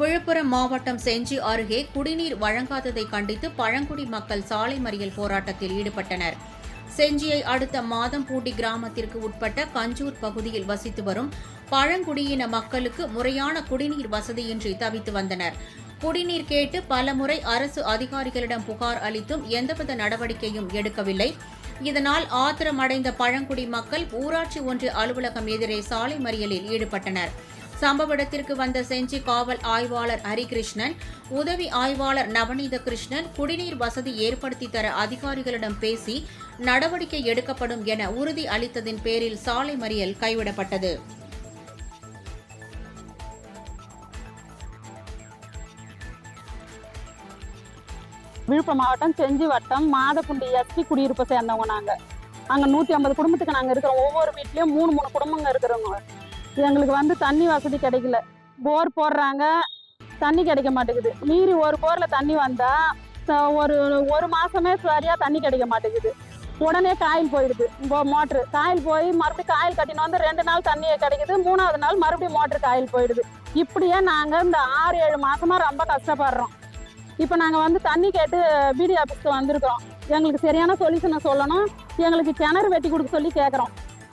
விழுப்புரம் மாவட்டம் செஞ்சி அருகே குடிநீர் வழங்காததை கண்டித்து பழங்குடி மக்கள் சாலை மறியல் போராட்டத்தில் ஈடுபட்டனர். செஞ்சியை அடுத்த மாதம்பூண்டி கிராமத்திற்கு உட்பட்ட கஞ்சூர் பகுதியில் வசித்து வரும் பழங்குடியின மக்களுக்கு முறையான குடிநீர் வசதியின்றி தவித்து வந்தனர். குடிநீர் கேட்டு பலமுறை அரசு அதிகாரிகளிடம் புகார் அளித்தும் எந்தவித நடவடிக்கையும் எடுக்கவில்லை. இதனால் ஆத்திரமடைந்த பழங்குடி மக்கள் ஊராட்சி ஒன்றிய அலுவலகம் எதிரே சாலை மறியலில் ஈடுபட்டனர். சம்பவ இடத்திற்கு வந்த செஞ்சி காவல் ஆய்வாளர் ஹரிகிருஷ்ணன், உதவி ஆய்வாளர் நவநீத கிருஷ்ணன் குடிநீர் வசதி ஏற்படுத்தி தர அதிகாரிகளிடம் பேசி நடவடிக்கை எடுக்கப்படும் என உறுதி அளித்ததின் பேரில் சாலை மறியல் கைவிடப்பட்டது. விழுப்புரம் மாவட்டம் செஞ்சி வட்டம் மாதப்புண்டி எஸ்டி குடியிருப்பை சேர்ந்தவங்க. நாங்கள் அங்கே 150 குடும்பத்துக்கு நாங்கள் இருக்கிறோம். ஒவ்வொரு வீட்லேயும் 3 குடும்பங்க இருக்கிறவங்க. எங்களுக்கு தண்ணி வசதி கிடைக்கல. போர் போடுறாங்க, தண்ணி கிடைக்க மாட்டேங்குது. மீறி ஒரு போரில் தண்ணி வந்தால் ஒரு மாதமே சரியாக தண்ணி கிடைக்க மாட்டேங்குது. உடனே காயில் போயிடுது. மோட்ரு காயில் போய் மறுபடியும் காயில் கட்டின்னு 2 நாள் தண்ணி கிடைக்குது. 3ஆவது நாள் மறுபடியும் மோட்ரு காயில் போயிடுது. இப்படியே நாங்கள் இந்த 6-7 மாதமாக ரொம்ப கஷ்டப்படுறோம். இப்போ நாங்கள் தண்ணி கேட்டு பிடி ஆஃபீஸ்க்கு வந்திருக்கிறோம். எங்களுக்கு சரியான சொல்யூஷனை சொல்லணும். எங்களுக்கு கிணறு வெட்டி கொடுக்க சொல்லி கேட்குறோம்.